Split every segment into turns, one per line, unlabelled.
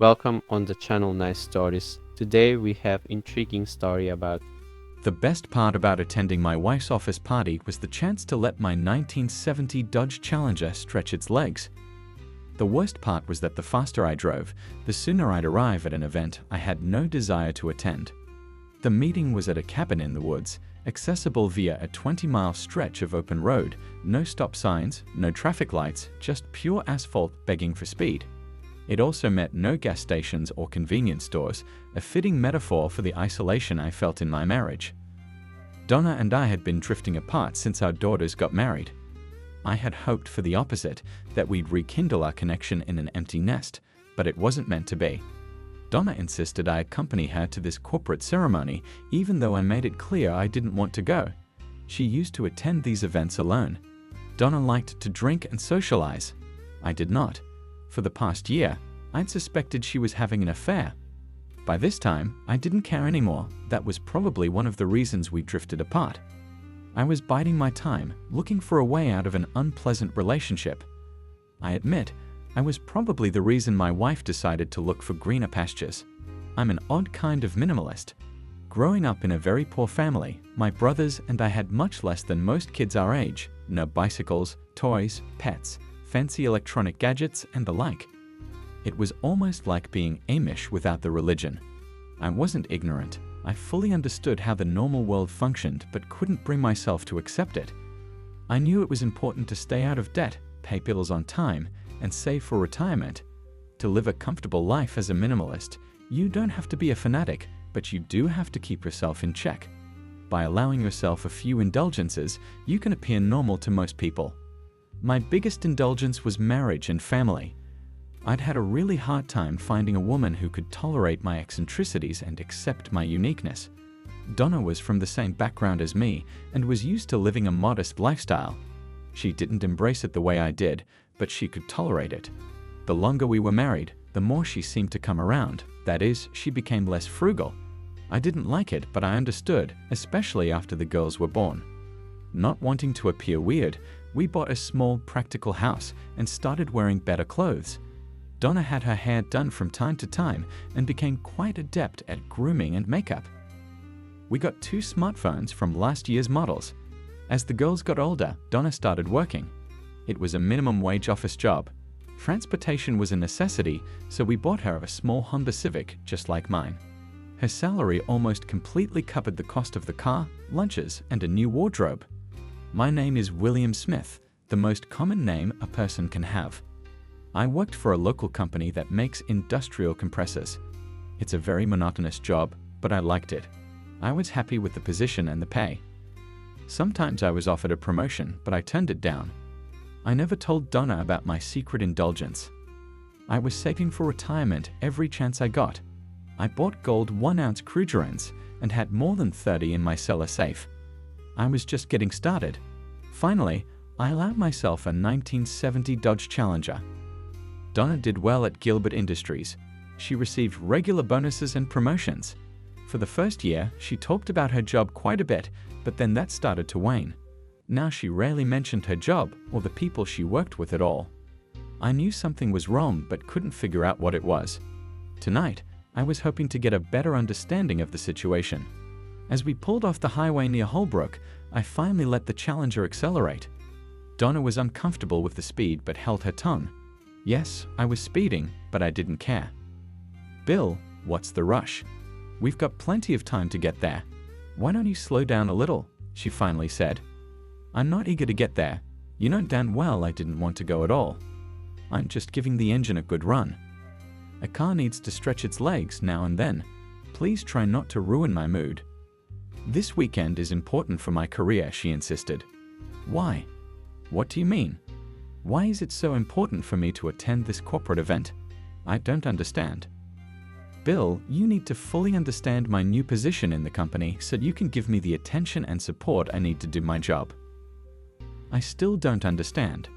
Welcome on the channel Nice Stories. Today we have intriguing story about
The best part about attending my wife's office party was the chance to let my 1970 Dodge Challenger stretch its legs. The worst part was that the faster I drove, the sooner I'd arrive at an event I had no desire to attend. The meeting was at a cabin in the woods, accessible via a 20-mile stretch of open road, no stop signs, no traffic lights, just pure asphalt begging for speed. It also met no gas stations or convenience stores, a fitting metaphor for the isolation I felt in my marriage. Donna and I had been drifting apart since our daughters got married. I had hoped for the opposite, that we'd rekindle our connection in an empty nest, but it wasn't meant to be. Donna insisted I accompany her to this corporate ceremony, even though I made it clear I didn't want to go. She used to attend these events alone. Donna liked to drink and socialize. I did not. For the past year, I'd suspected she was having an affair. By this time, I didn't care anymore. That was probably one of the reasons we drifted apart. I was biding my time, looking for a way out of an unpleasant relationship. I admit, I was probably the reason my wife decided to look for greener pastures. I'm an odd kind of minimalist. Growing up in a very poor family, my brothers and I had much less than most kids our age. No bicycles, toys, pets, fancy electronic gadgets, and the like. It was almost like being Amish without the religion. I wasn't ignorant. I fully understood how the normal world functioned but couldn't bring myself to accept it. I knew it was important to stay out of debt, pay bills on time, and save for retirement. To live a comfortable life as a minimalist, you don't have to be a fanatic, but you do have to keep yourself in check. By allowing yourself a few indulgences, you can appear normal to most people. My biggest indulgence was marriage and family. I'd had a really hard time finding a woman who could tolerate my eccentricities and accept my uniqueness. Donna was from the same background as me and was used to living a modest lifestyle. She didn't embrace it the way I did, but she could tolerate it. The longer we were married, the more she seemed to come around. That is, she became less frugal. I didn't like it, but I understood, especially after the girls were born. Not wanting to appear weird, we bought a small, practical house and started wearing better clothes. Donna had her hair done from time to time and became quite adept at grooming and makeup. We got 2 smartphones from last year's models. As the girls got older, Donna started working. It was a minimum wage office job. Transportation was a necessity, so we bought her a small Honda Civic just like mine. Her salary almost completely covered the cost of the car, lunches, and a new wardrobe. My name is William Smith, the most common name a person can have. I worked for a local company that makes industrial compressors. It's a very monotonous job, but I liked it. I was happy with the position and the pay. Sometimes I was offered a promotion, but I turned it down. I never told Donna about my secret indulgence. I was saving for retirement every chance I got. I bought gold 1-ounce Krugerrands and had more than 30 in my cellar safe. I was just getting started. Finally, I allowed myself a 1970 Dodge Challenger. Donna did well at Gilbert Industries. She received regular bonuses and promotions. For the first year, she talked about her job quite a bit, but then that started to wane. Now she rarely mentioned her job or the people she worked with at all. I knew something was wrong but couldn't figure out what it was. Tonight, I was hoping to get a better understanding of the situation. As we pulled off the highway near Holbrook, I finally let the Challenger accelerate. Donna was uncomfortable with the speed but held her tongue. Yes, I was speeding, but I didn't care. "Bill, what's the rush? We've got plenty of time to get there. Why don't you slow down a little?" she finally said. "I'm not eager to get there. You know damn well I didn't want to go at all. I'm just giving the engine a good run. A car needs to stretch its legs now and then. Please try not to ruin my mood." "This weekend is important for my career," she insisted. "Why? What do you mean? Why is it so important for me to attend this corporate event? I don't understand." "Bill, you need to fully understand my new position in the company so you can give me the attention and support I need to do my job." "I still don't understand."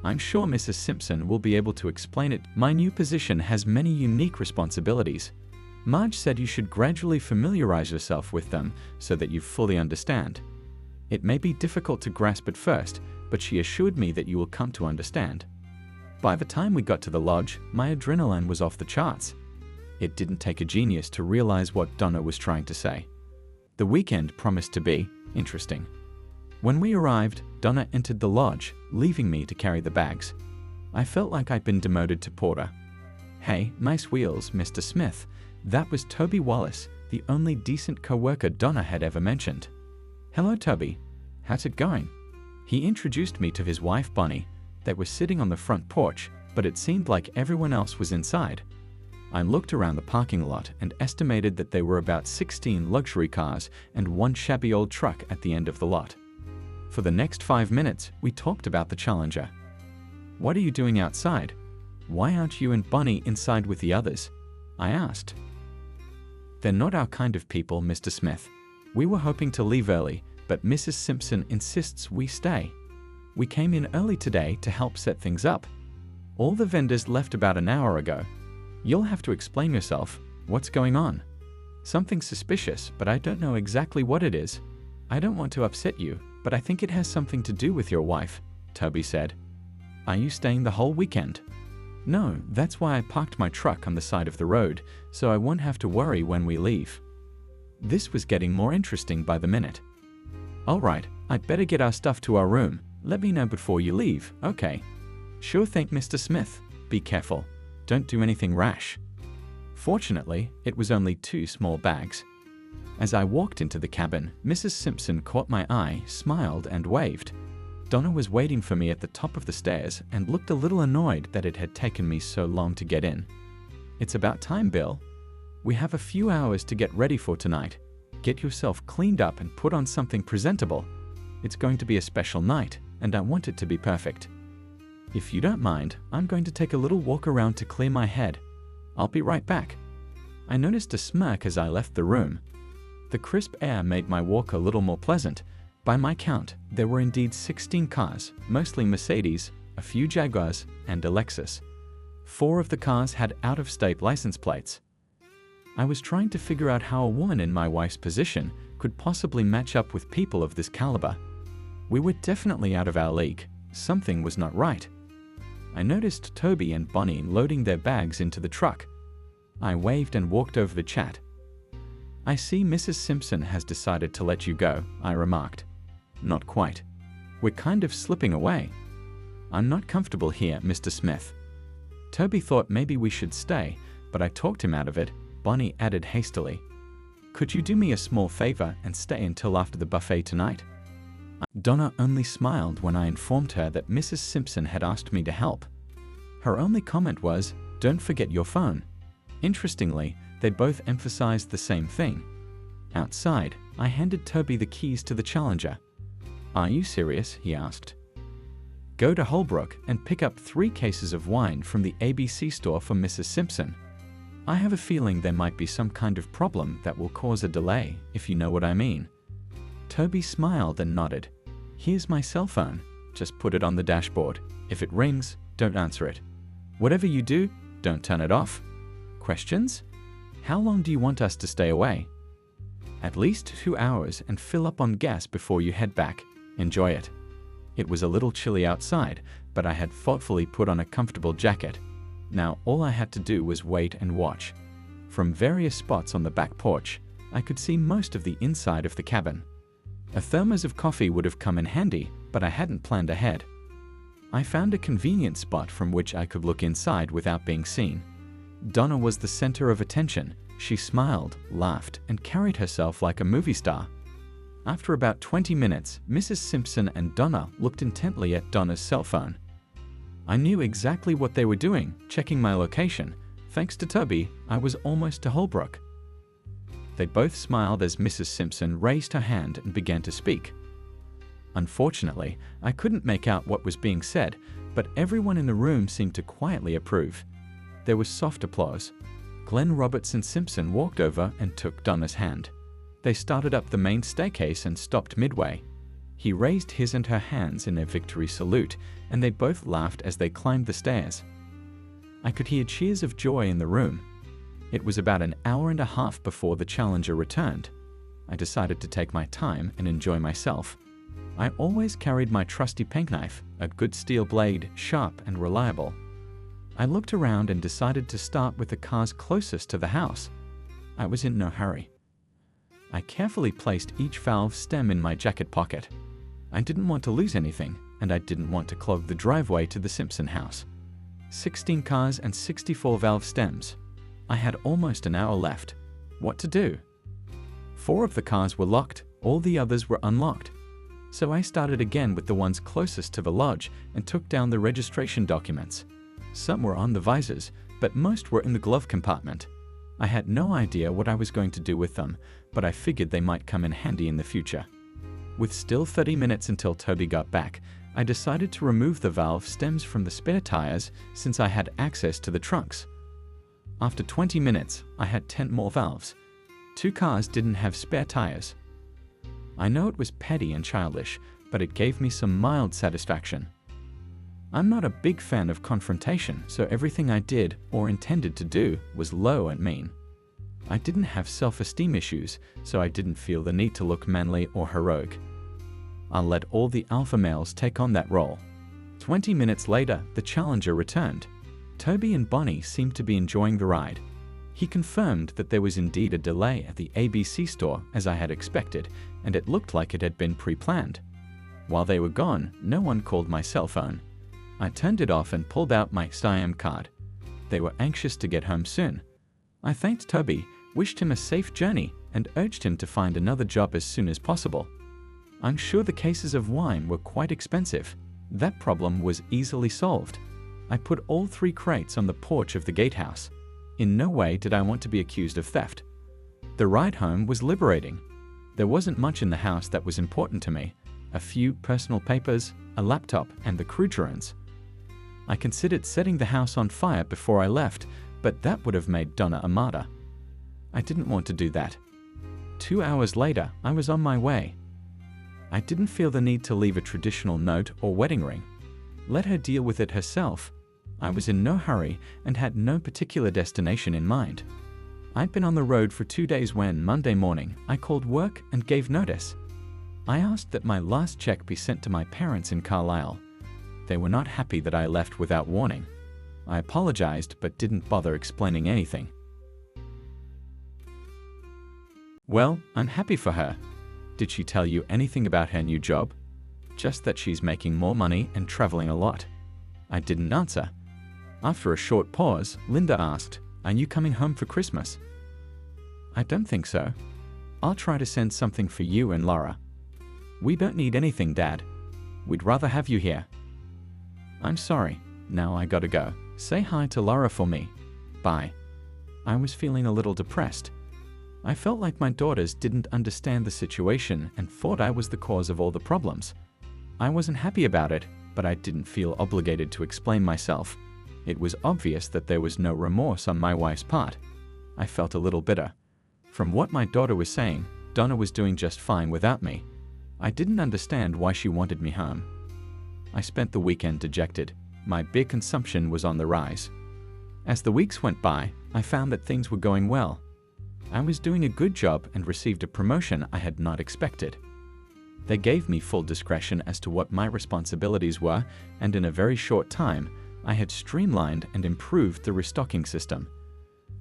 "I'm sure Mrs. Simpson will be able to explain it. My new position has many unique responsibilities. Marge said you should gradually familiarize yourself with them so that you fully understand. It may be difficult to grasp at first, but she assured me that you will come to understand." By the time we got to the lodge, my adrenaline was off the charts. It didn't take a genius to realize what Donna was trying to say. The weekend promised to be interesting. When we arrived, Donna entered the lodge, leaving me to carry the bags. I felt like I'd been demoted to porter. "Hey, nice wheels, Mr. Smith." That was Toby Wallace, the only decent co-worker Donna had ever mentioned. "Hello, Toby. How's it going?" He introduced me to his wife, Bonnie. They were sitting on the front porch, but it seemed like everyone else was inside. I looked around the parking lot and estimated that there were about 16 luxury cars and one shabby old truck at the end of the lot. For the next 5 minutes, we talked about the Challenger. "What are you doing outside? Why aren't you and Bonnie inside with the others?" I asked. "They're not our kind of people, Mr. Smith. We were hoping to leave early, but Mrs. Simpson insists we stay. We came in early today to help set things up. All the vendors left about an hour ago. You'll have to explain yourself. What's going on?" "Something suspicious, but I don't know exactly what it is. I don't want to upset you, but I think it has something to do with your wife," Toby said. "Are you staying the whole weekend?" "No, that's why I parked my truck on the side of the road, so I won't have to worry when we leave." This was getting more interesting by the minute. "All right, I'd better get our stuff to our room. Let me know before you leave, okay?" "Sure thing, Mr. Smith. Be careful. Don't do anything rash." Fortunately, it was only 2 small bags. As I walked into the cabin, Mrs. Simpson caught my eye, smiled, and waved. Donna was waiting for me at the top of the stairs and looked a little annoyed that it had taken me so long to get in. "It's about time, Bill. We have a few hours to get ready for tonight. Get yourself cleaned up and put on something presentable. It's going to be a special night, and I want it to be perfect. If you don't mind, I'm going to take a little walk around to clear my head. I'll be right back." I noticed a smirk as I left the room. The crisp air made my walk a little more pleasant. By my count, there were indeed 16 cars, mostly Mercedes, a few Jaguars, and a Lexus. 4 of the cars had out-of-state license plates. I was trying to figure out how a woman in my wife's position could possibly match up with people of this caliber. We were definitely out of our league. Something was not right. I noticed Toby and Bonnie loading their bags into the truck. I waved and walked over the chat. "I see Mrs. Simpson has decided to let you go," I remarked. "Not quite. We're kind of slipping away." "I'm not comfortable here, Mr. Smith." Toby thought maybe we should stay, but I talked him out of it. Bonnie added hastily, "Could you do me a small favor and stay until after the buffet tonight?" Donna only smiled when I informed her that Mrs. Simpson had asked me to help. Her only comment was, "Don't forget your phone." Interestingly, they both emphasized the same thing. Outside, I handed Toby the keys to the Challenger. "Are you serious?" he asked. "Go to Holbrook and pick up 3 cases of wine from the ABC store for Mrs. Simpson. I have a feeling there might be some kind of problem that will cause a delay, if you know what I mean." Toby smiled and nodded. "Here's my cell phone. Just put it on the dashboard. If it rings, don't answer it. Whatever you do, don't turn it off. Questions? How long do you want us to stay away?" "At least 2 hours and fill up on gas before you head back. Enjoy it." It was a little chilly outside, but I had thoughtfully put on a comfortable jacket. Now all I had to do was wait and watch. From various spots on the back porch, I could see most of the inside of the cabin. A thermos of coffee would have come in handy, but I hadn't planned ahead. I found a convenient spot from which I could look inside without being seen. Donna was the center of attention. She smiled, laughed, and carried herself like a movie star. After about 20 minutes, Mrs. Simpson and Donna looked intently at Donna's cell phone. I knew exactly what they were doing, checking my location. Thanks to Toby, I was almost to Holbrook. They both smiled as Mrs. Simpson raised her hand and began to speak. Unfortunately, I couldn't make out what was being said, but everyone in the room seemed to quietly approve. There was soft applause. Glenn Robertson Simpson walked over and took Donna's hand. They started up the main staircase and stopped midway. He raised his and her hands in their victory salute, and they both laughed as they climbed the stairs. I could hear cheers of joy in the room. It was about an hour and a half before the Challenger returned. I decided to take my time and enjoy myself. I always carried my trusty penknife, a good steel blade, sharp and reliable. I looked around and decided to start with the cars closest to the house. I was in no hurry. I carefully placed each valve stem in my jacket pocket. I didn't want to lose anything, and I didn't want to clog the driveway to the Simpson house. 16 cars and 64 valve stems. I had almost an hour left. What to do? 4 of the cars were locked, all the others were unlocked. So I started again with the ones closest to the lodge and took down the registration documents. Some were on the visors, but most were in the glove compartment. I had no idea what I was going to do with them, but I figured they might come in handy in the future. With still 30 minutes until Toby got back, I decided to remove the valve stems from the spare tires since I had access to the trunks. After 20 minutes, I had 10 more valves. 2 cars didn't have spare tires. I know it was petty and childish, but it gave me some mild satisfaction. I'm not a big fan of confrontation, so everything I did or intended to do was low and mean. I didn't have self-esteem issues, so I didn't feel the need to look manly or heroic. I'll let all the alpha males take on that role. 20 minutes later, the Challenger returned. Toby and Bonnie seemed to be enjoying the ride. He confirmed that there was indeed a delay at the ABC store, as I had expected, and it looked like it had been pre-planned. While they were gone, no one called my cell phone. I turned it off and pulled out my SIM card. They were anxious to get home soon. I thanked Toby, wished him a safe journey, and urged him to find another job as soon as possible. I'm sure the cases of wine were quite expensive. That problem was easily solved. I put all 3 crates on the porch of the gatehouse. In no way did I want to be accused of theft. The ride home was liberating. There wasn't much in the house that was important to me. A few personal papers, a laptop, and the crougerins. I considered setting the house on fire before I left, but that would have made Donna a martyr. I didn't want to do that. 2 hours later, I was on my way. I didn't feel the need to leave a traditional note or wedding ring. Let her deal with it herself. I was in no hurry and had no particular destination in mind. I'd been on the road for 2 days when, Monday morning, I called work and gave notice. I asked that my last check be sent to my parents in Carlisle. They were not happy that I left without warning. I apologized but didn't bother explaining anything. Well, I'm happy for her. Did she tell you anything about her new job? Just that she's making more money and traveling a lot. I didn't answer. After a short pause, Linda asked, "Are you coming home for Christmas?" I don't think so. I'll try to send something for you and Laura. We don't need anything, Dad. We'd rather have you here. I'm sorry. Now I gotta go. Say hi to Laura for me. Bye. I was feeling a little depressed. I felt like my daughters didn't understand the situation and thought I was the cause of all the problems. I wasn't happy about it, but I didn't feel obligated to explain myself. It was obvious that there was no remorse on my wife's part. I felt a little bitter. From what my daughter was saying, Donna was doing just fine without me. I didn't understand why she wanted me home. I spent the weekend dejected. My beer consumption was on the rise. As the weeks went by, I found that things were going well. I was doing a good job and received a promotion I had not expected. They gave me full discretion as to what my responsibilities were, and in a very short time, I had streamlined and improved the restocking system.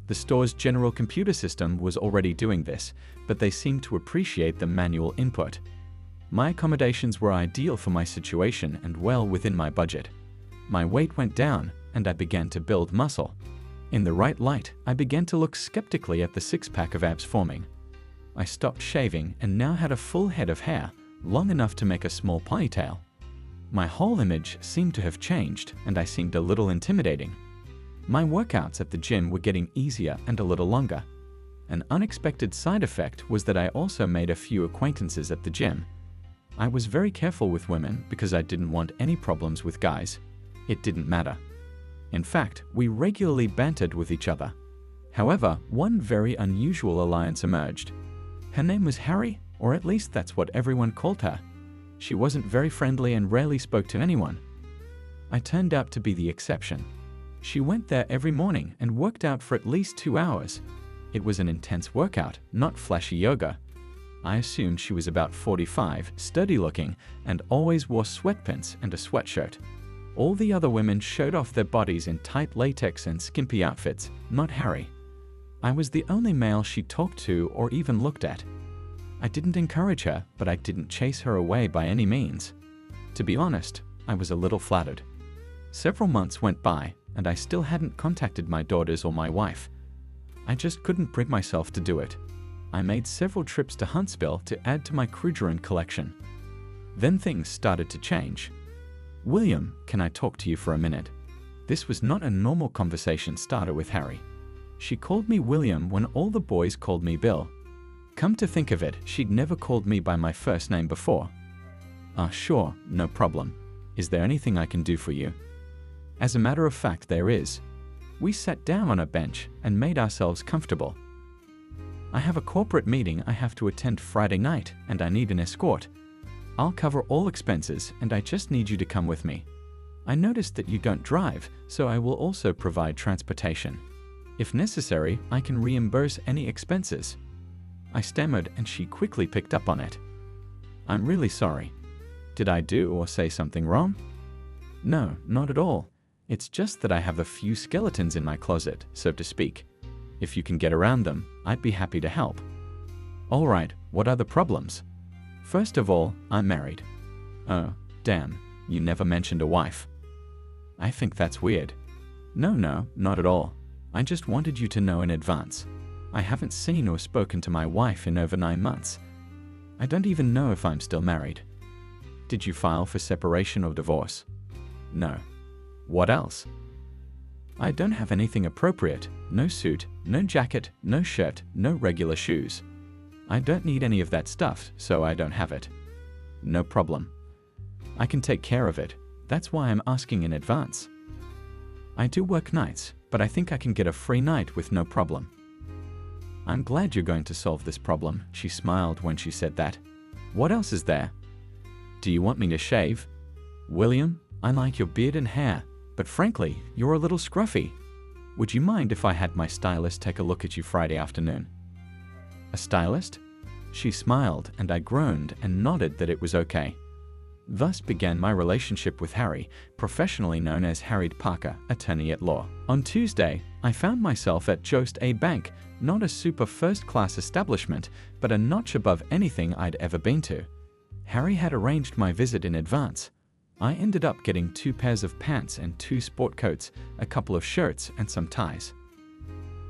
The store's general computer system was already doing this, but they seemed to appreciate the manual input. My accommodations were ideal for my situation and well within my budget. My weight went down, and I began to build muscle. In the right light, I began to look skeptically at the six-pack of abs forming. I stopped shaving and now had a full head of hair, long enough to make a small ponytail. My whole image seemed to have changed, and I seemed a little intimidating. My workouts at the gym were getting easier and a little longer. An unexpected side effect was that I also made a few acquaintances at the gym. I was very careful with women because I didn't want any problems with guys. It didn't matter. In fact, we regularly bantered with each other. However, one very unusual alliance emerged. Her name was Harry, or at least that's what everyone called her. She wasn't very friendly and rarely spoke to anyone. I turned out to be the exception. She went there every morning and worked out for at least 2 hours. It was an intense workout, not flashy yoga. I assumed she was about 45, sturdy looking, and always wore sweatpants and a sweatshirt. All the other women showed off their bodies in tight latex and skimpy outfits, not Harry. I was the only male she talked to or even looked at. I didn't encourage her, but I didn't chase her away by any means. To be honest, I was a little flattered. Several months went by, and I still hadn't contacted my daughters or my wife. I just couldn't bring myself to do it. I made several trips to Huntsville to add to my Krugerrand collection. Then things started to change. "William, can I talk to you for a minute?" This was not a normal conversation starter with Harry. She called me William when all the boys called me Bill. Come to think of it, she'd never called me by my first name before. Sure, no problem. Is there anything I can do for you?" As a matter of fact, there is. We sat down on a bench and made ourselves comfortable. "I have a corporate meeting I have to attend Friday night, and I need an escort. I'll cover all expenses, and I just need you to come with me. I noticed that you don't drive, so I will also provide transportation. If necessary, I can reimburse any expenses." I stammered, and she quickly picked up on it. "I'm really sorry. Did I do or say something wrong?" "No, not at all. It's just that I have a few skeletons in my closet, so to speak. If you can get around them, I'd be happy to help." "All right, what are the problems?" "First of all, I'm married." "Oh, damn, you never mentioned a wife." "I think that's weird." No, not at all. I just wanted you to know in advance. I haven't seen or spoken to my wife in over 9 months. I don't even know if I'm still married." "Did you file for separation or divorce?" "No." "What else?" "I don't have anything appropriate. No suit, no jacket, no shirt, no regular shoes. I don't need any of that stuff, so I don't have it." "No problem. I can take care of it. That's why I'm asking in advance." "I do work nights, but I think I can get a free night with no problem." "I'm glad you're going to solve this problem," she smiled when she said that. "What else is there?" "Do you want me to shave?" "William, I like your beard and hair, but frankly, you're a little scruffy. Would you mind if I had my stylist take a look at you Friday afternoon?" "A stylist?" She smiled, and I groaned and nodded that it was okay. Thus began my relationship with Harry, professionally known as Harry Parker, attorney at law. On Tuesday, I found myself at Jost A Bank, not a super first-class establishment, but a notch above anything I'd ever been to. Harry had arranged my visit in advance. I ended up getting 2 pairs of pants and 2 sport coats, a couple of shirts, and some ties.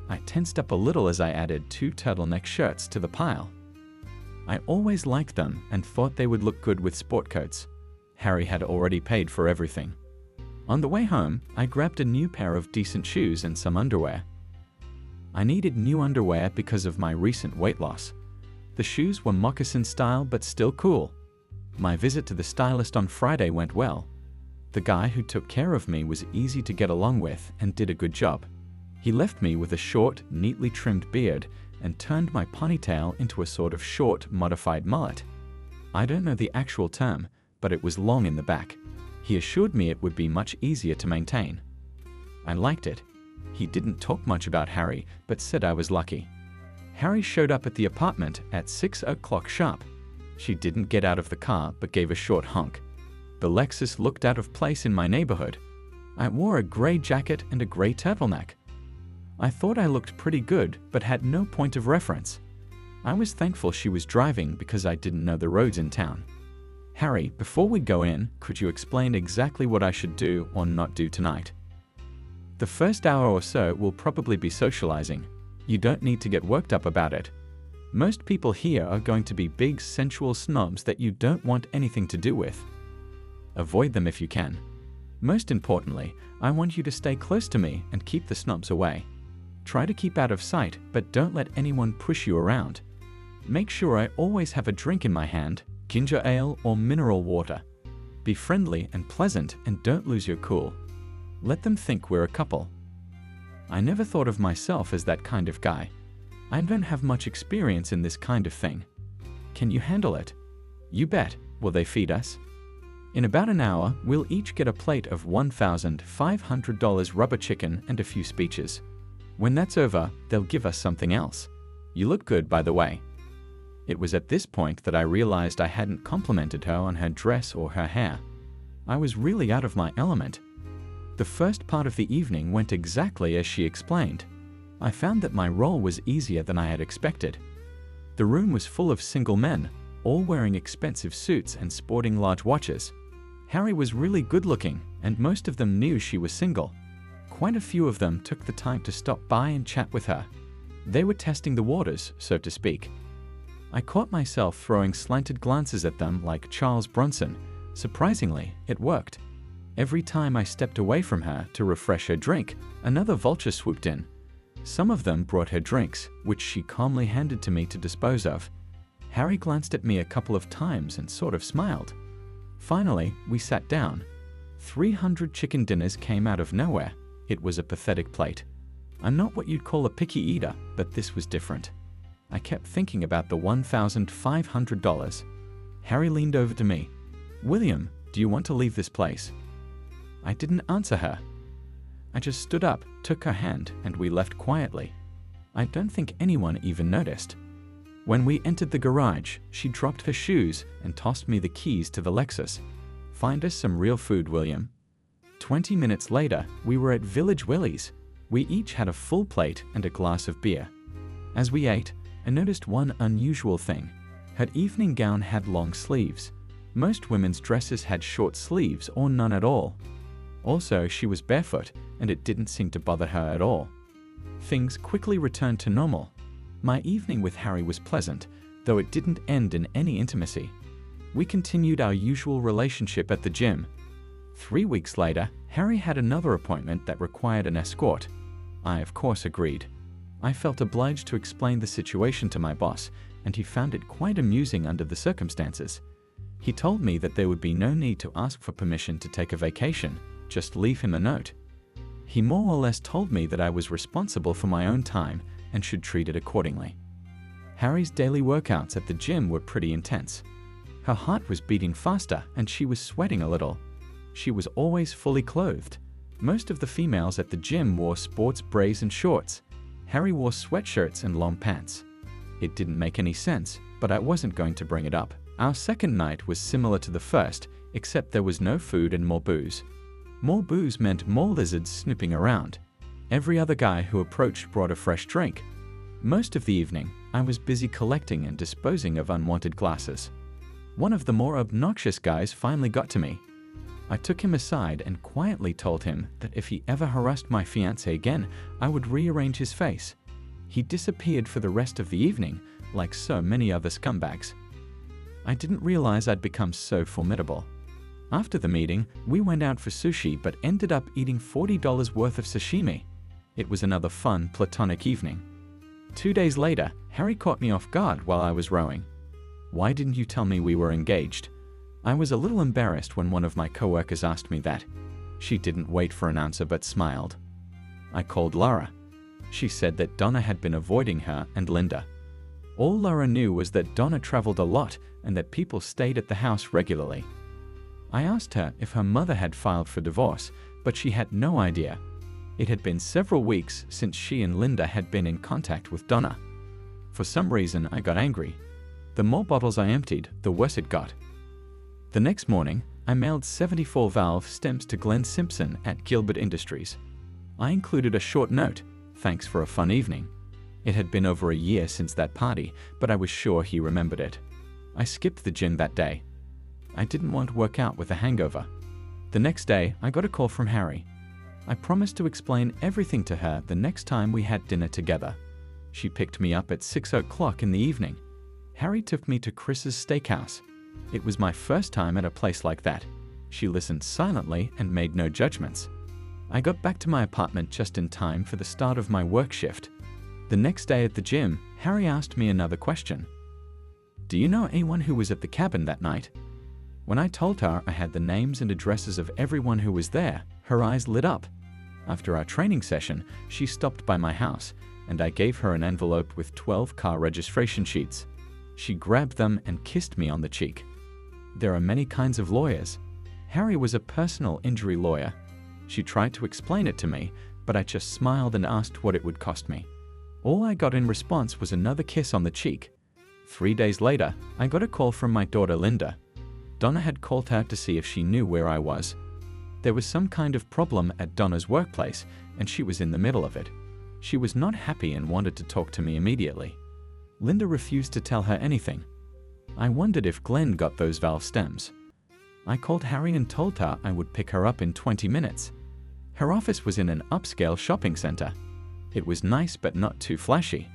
I tensed up a little as I added 2 turtleneck shirts to the pile. I always liked them and thought they would look good with sport coats. Harry had already paid for everything. On the way home, I grabbed a new pair of decent shoes and some underwear. I needed new underwear because of my recent weight loss. The shoes were moccasin style but still cool. My visit to the stylist on Friday went well. The guy who took care of me was easy to get along with and did a good job. He left me with a short, neatly trimmed beard and turned my ponytail into a sort of short, modified mullet. I don't know the actual term, but it was long in the back. He assured me it would be much easier to maintain. I liked it. He didn't talk much about Harry, but said I was lucky. Harry showed up at the apartment at 6 o'clock sharp. She didn't get out of the car, but gave a short honk. The Lexus looked out of place in my neighborhood. I wore a gray jacket and a gray turtleneck. I thought I looked pretty good, but had no point of reference. I was thankful she was driving because I didn't know the roads in town. "Harry, before we go in, could you explain exactly what I should do or not do tonight?" "The first hour or so will probably be socializing. You don't need to get worked up about it. Most people here are going to be big, sensual snobs that you don't want anything to do with. Avoid them if you can. Most importantly, I want you to stay close to me and keep the snobs away. Try to keep out of sight, but don't let anyone push you around. Make sure I always have a drink in my hand, ginger ale or mineral water. Be friendly and pleasant and don't lose your cool. Let them think we're a couple." I never thought of myself as that kind of guy. I don't have much experience in this kind of thing. "Can you handle it?" "You bet. Will they feed us?" "In about an hour, we'll each get a plate of $1,500 rubber chicken and a few speeches. When that's over, they'll give us something else. You look good, by the way." It was at this point that I realized I hadn't complimented her on her dress or her hair. I was really out of my element. The first part of the evening went exactly as she explained. I found that my role was easier than I had expected. The room was full of single men, all wearing expensive suits and sporting large watches. Harry was really good looking, and most of them knew she was single. Quite a few of them took the time to stop by and chat with her. They were testing the waters, so to speak. I caught myself throwing slanted glances at them like Charles Bronson. Surprisingly, it worked. Every time I stepped away from her to refresh her drink, another vulture swooped in. Some of them brought her drinks, which she calmly handed to me to dispose of. Harry glanced at me a couple of times and sort of smiled. Finally, we sat down. 300 chicken dinners came out of nowhere. It was a pathetic plate. I'm not what you'd call a picky eater, but this was different. I kept thinking about the $1,500. Harry leaned over to me. "William, do you want to leave this place?" I didn't answer her. I just stood up, took her hand, and we left quietly. I don't think anyone even noticed. When we entered the garage, she dropped her shoes and tossed me the keys to the Lexus. "Find us some real food, William." 20 minutes later, we were at Village Willie's. We each had a full plate and a glass of beer. As we ate, I noticed one unusual thing. Her evening gown had long sleeves. Most women's dresses had short sleeves or none at all. Also, she was barefoot, and it didn't seem to bother her at all. Things quickly returned to normal. My evening with Harry was pleasant, though it didn't end in any intimacy. We continued our usual relationship at the gym. 3 weeks later, Harry had another appointment that required an escort. I, of course, agreed. I felt obliged to explain the situation to my boss, and he found it quite amusing under the circumstances. He told me that there would be no need to ask for permission to take a vacation, just leave him a note. He more or less told me that I was responsible for my own time and should treat it accordingly. Harry's daily workouts at the gym were pretty intense. Her heart was beating faster and she was sweating a little. She was always fully clothed. Most of the females at the gym wore sports bras and shorts. Harry wore sweatshirts and long pants. It didn't make any sense, but I wasn't going to bring it up. Our second night was similar to the first, except there was no food and more booze. More booze meant more lizards snooping around. Every other guy who approached brought a fresh drink. Most of the evening, I was busy collecting and disposing of unwanted glasses. One of the more obnoxious guys finally got to me. I took him aside and quietly told him that if he ever harassed my fiancée again, I would rearrange his face. He disappeared for the rest of the evening, like so many other scumbags. I didn't realize I'd become so formidable. After the meeting, we went out for sushi but ended up eating $40 worth of sashimi. It was another fun, platonic evening. 2 days later, Harry caught me off guard while I was rowing. "Why didn't you tell me we were engaged?" I was a little embarrassed when one of my coworkers asked me that. She didn't wait for an answer but smiled. I called Laura. She said that Donna had been avoiding her and Linda. All Laura knew was that Donna traveled a lot and that people stayed at the house regularly. I asked her if her mother had filed for divorce, but she had no idea. It had been several weeks since she and Linda had been in contact with Donna. For some reason, I got angry. The more bottles I emptied, the worse it got. The next morning, I mailed 74 valve stems to Glenn Simpson at Gilbert Industries. I included a short note, "Thanks for a fun evening." It had been over a year since that party, but I was sure he remembered it. I skipped the gym that day. I didn't want to work out with a hangover. The next day, I got a call from Harry. I promised to explain everything to her the next time we had dinner together. She picked me up at 6 o'clock in the evening. Harry took me to Chris's Steakhouse. It was my first time at a place like that. She listened silently and made no judgments. I got back to my apartment just in time for the start of my work shift. The next day at the gym, Harry asked me another question. "Do you know anyone who was at the cabin that night?" When I told her I had the names and addresses of everyone who was there, her eyes lit up. After our training session, she stopped by my house, and I gave her an envelope with 12 car registration sheets. She grabbed them and kissed me on the cheek. There are many kinds of lawyers. Harry was a personal injury lawyer. She tried to explain it to me, but I just smiled and asked what it would cost me. All I got in response was another kiss on the cheek. 3 days later, I got a call from my daughter Linda. Donna had called her to see if she knew where I was. There was some kind of problem at Donna's workplace, and she was in the middle of it. She was not happy and wanted to talk to me immediately. Linda refused to tell her anything. I wondered if Glenn got those valve stems. I called Harry and told her I would pick her up in 20 minutes. Her office was in an upscale shopping center. It was nice but not too flashy.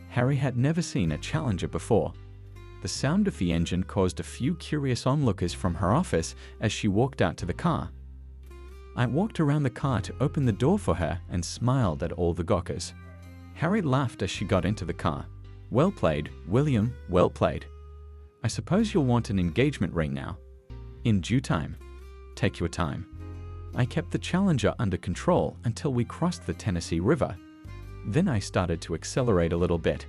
Harry had never seen a Challenger before. The sound of the engine caused a few curious onlookers from her office as she walked out to the car. I walked around the car to open the door for her and smiled at all the gawkers. Harry laughed as she got into the car. "Well played, William, well played. I suppose you'll want an engagement ring now." "In due time. Take your time." I kept the Challenger under control until we crossed the Tennessee River. Then I started to accelerate a little bit.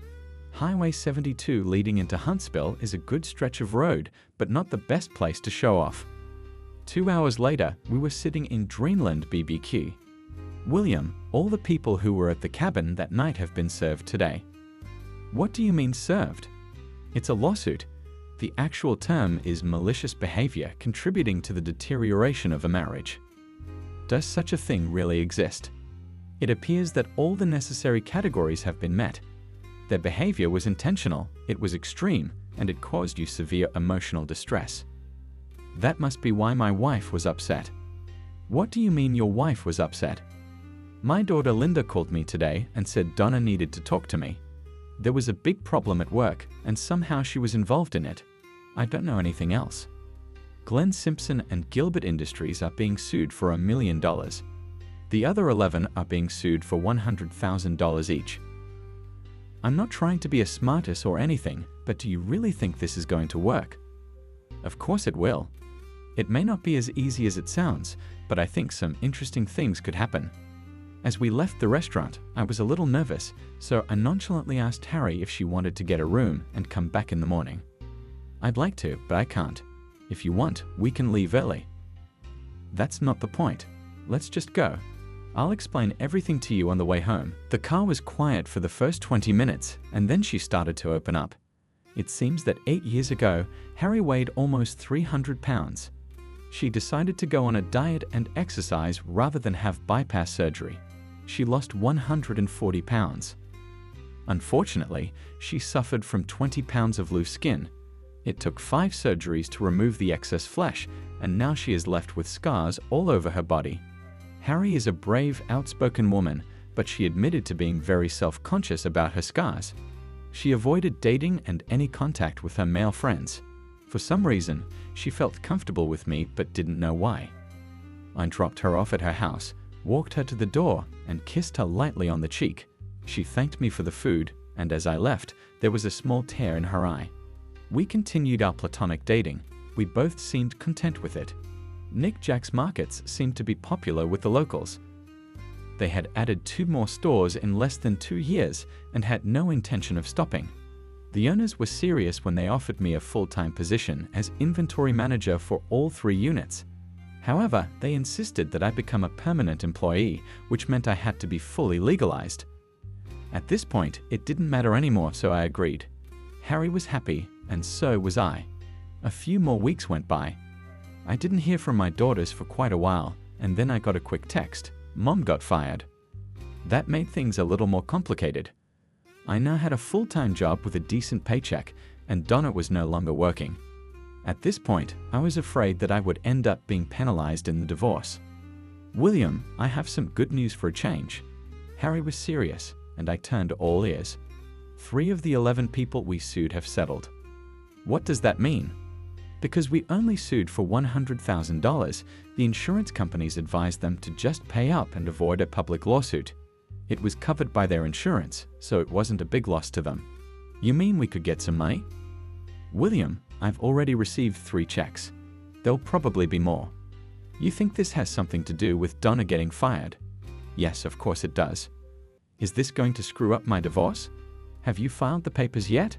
Highway 72 leading into Huntsville is a good stretch of road, but not the best place to show off. 2 hours later, we were sitting in Dreamland BBQ. "William, all the people who were at the cabin that night have been served today." "What do you mean served?" "It's a lawsuit. The actual term is malicious behavior contributing to the deterioration of a marriage." Does such a thing really exist? It appears that all the necessary categories have been met. Their behavior was intentional, it was extreme, and it caused you severe emotional distress. That must be why my wife was upset. "What do you mean your wife was upset?" "My daughter Linda called me today and said Donna needed to talk to me. There was a big problem at work, and somehow she was involved in it. I don't know anything else." Glenn Simpson and Gilbert Industries are being sued for $1 million. The other 11 are being sued for $100,000 each. I'm not trying to be a smartass or anything, but do you really think this is going to work? Of course it will. It may not be as easy as it sounds, but I think some interesting things could happen. As we left the restaurant, I was a little nervous, so I nonchalantly asked Harry if she wanted to get a room and come back in the morning. "I'd like to, but I can't. If you want, we can leave early." "That's not the point. Let's just go. I'll explain everything to you on the way home." The car was quiet for the first 20 minutes, and then she started to open up. It seems that 8 years ago, Harry weighed almost 300 pounds. She decided to go on a diet and exercise rather than have bypass surgery. She lost 140 pounds. Unfortunately, she suffered from 20 pounds of loose skin. It took 5 surgeries to remove the excess flesh, and now she is left with scars all over her body. Harry is a brave, outspoken woman, but she admitted to being very self-conscious about her scars. She avoided dating and any contact with her male friends. For some reason, she felt comfortable with me but didn't know why. I dropped her off at her house, walked her to the door, and kissed her lightly on the cheek. She thanked me for the food, and as I left, there was a small tear in her eye. We continued our platonic dating. We both seemed content with it. Nick Jack's Markets seemed to be popular with the locals. They had added 2 more stores in less than 2 years and had no intention of stopping. The owners were serious when they offered me a full-time position as inventory manager for all 3 units. However, they insisted that I become a permanent employee, which meant I had to be fully legalized. At this point, it didn't matter anymore, so I agreed. Harry was happy, and so was I. A few more weeks went by. I didn't hear from my daughters for quite a while, and then I got a quick text. Mom got fired. That made things a little more complicated. I now had a full-time job with a decent paycheck, and Donna was no longer working. At this point, I was afraid that I would end up being penalized in the divorce. "William, I have some good news for a change." Harry was serious, and I turned all ears. 3 of the 11 people we sued have settled. "What does that mean?" Because we only sued for $100,000, the insurance companies advised them to just pay up and avoid a public lawsuit. It was covered by their insurance, so it wasn't a big loss to them. "You mean we could get some money?" "William, I've already received 3 checks. There'll probably be more." "You think this has something to do with Donna getting fired?" "Yes, of course it does." "Is this going to screw up my divorce?" "Have you filed the papers yet?"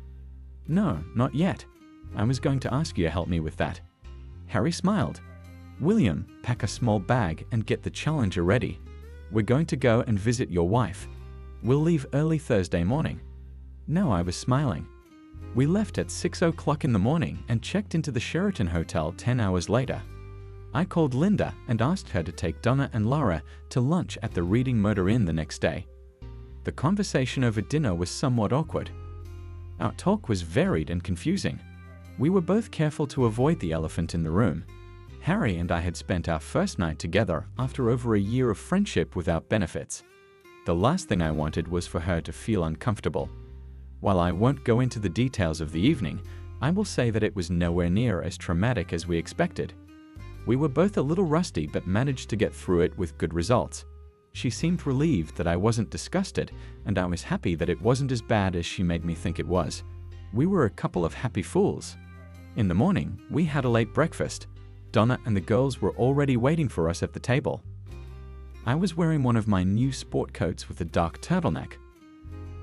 "No, not yet. I was going to ask you to help me with that." Harry smiled. "William, pack a small bag and get the Challenger ready. We're going to go and visit your wife. We'll leave early Thursday morning." No, I was smiling. We left at 6 o'clock in the morning and checked into the Sheraton Hotel 10 hours later. I called Linda and asked her to take Donna and Laura to lunch at the Reading Motor Inn the next day. The conversation over dinner was somewhat awkward. Our talk was varied and confusing. We were both careful to avoid the elephant in the room. Harry and I had spent our first night together after over a year of friendship without benefits. The last thing I wanted was for her to feel uncomfortable. While I won't go into the details of the evening, I will say that it was nowhere near as traumatic as we expected. We were both a little rusty but managed to get through it with good results. She seemed relieved that I wasn't disgusted, and I was happy that it wasn't as bad as she made me think it was. We were a couple of happy fools. In the morning, we had a late breakfast. Donna and the girls were already waiting for us at the table. I was wearing one of my new sport coats with a dark turtleneck.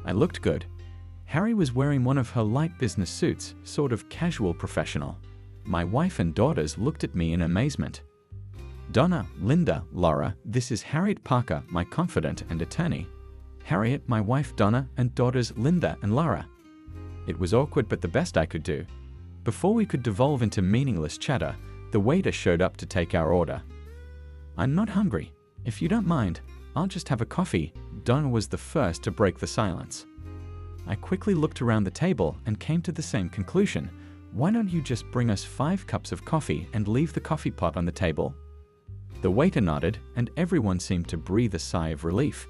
I looked good. Harry was wearing one of her light business suits, sort of casual professional. My wife and daughters looked at me in amazement. Donna, Linda, Laura, this is Harriet Parker, my confidant and attorney. Harriet, my wife Donna, and daughters Linda and Laura. It was awkward but the best I could do. Before we could devolve into meaningless chatter, the waiter showed up to take our order. I'm not hungry. If you don't mind, I'll just have a coffee. Donna was the first to break the silence. I quickly looked around the table and came to the same conclusion. Why don't you just bring us 5 cups of coffee and leave the coffee pot on the table? The waiter nodded and everyone seemed to breathe a sigh of relief.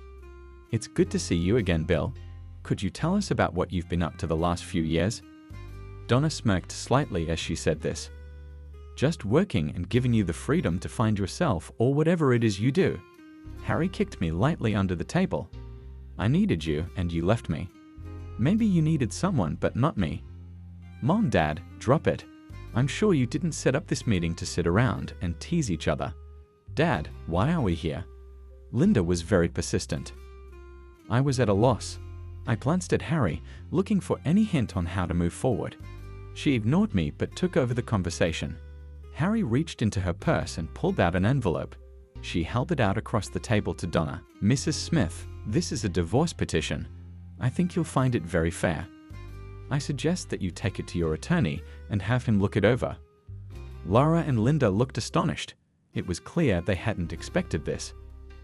It's good to see you again, Bill. Could you tell us about what you've been up to the last few years? Donna smirked slightly as she said this. Just working and giving you the freedom to find yourself or whatever it is you do. Harry kicked me lightly under the table. I needed you and you left me. Maybe you needed someone but not me. Mom, Dad, drop it. I'm sure you didn't set up this meeting to sit around and tease each other. Dad, why are we here? Linda was very persistent. I was at a loss. I glanced at Harry, looking for any hint on how to move forward. She ignored me but took over the conversation. Harry reached into her purse and pulled out an envelope. She held it out across the table to Donna. Mrs. Smith, this is a divorce petition. I think you'll find it very fair. I suggest that you take it to your attorney and have him look it over. Laura and Linda looked astonished. It was clear they hadn't expected this.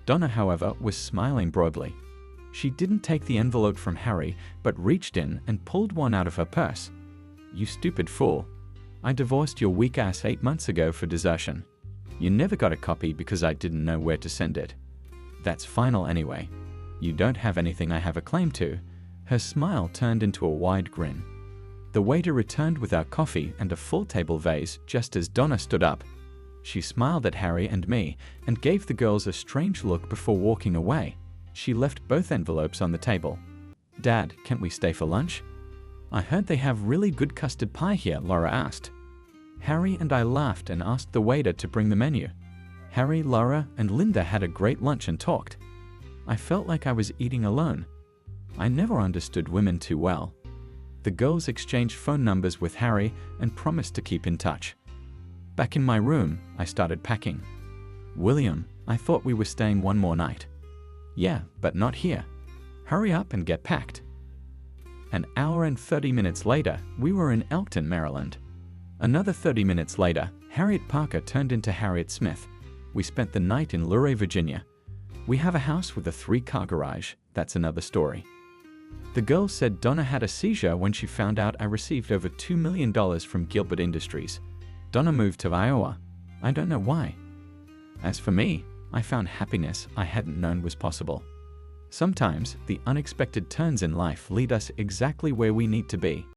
Donna, however, was smiling broadly. She didn't take the envelope from Harry, but reached in and pulled one out of her purse. You stupid fool. I divorced your weak ass 8 months ago for desertion. You never got a copy because I didn't know where to send it. That's final anyway. You don't have anything I have a claim to. Her smile turned into a wide grin. The waiter returned with our coffee and a full table vase just as Donna stood up. She smiled at Harry and me and gave the girls a strange look before walking away. She left both envelopes on the table. Dad, can't we stay for lunch? I heard they have really good custard pie here, Laura asked. Harry and I laughed and asked the waiter to bring the menu. Harry, Laura, and Linda had a great lunch and talked. I felt like I was eating alone. I never understood women too well. The girls exchanged phone numbers with Harry and promised to keep in touch. Back in my room, I started packing. William, I thought we were staying one more night. Yeah, but not here. Hurry up and get packed. An hour and 30 minutes later, we were in Elkton, Maryland. Another 30 minutes later, Harriet Parker turned into Harriet Smith. We spent the night in Luray, Virginia. We have a house with a 3-car garage. That's another story. The girl said Donna had a seizure when she found out I received over $2 million from Gilbert Industries. Donna moved to Iowa. I don't know why. As for me, I found happiness I hadn't known was possible. Sometimes, the unexpected turns in life lead us exactly where we need to be.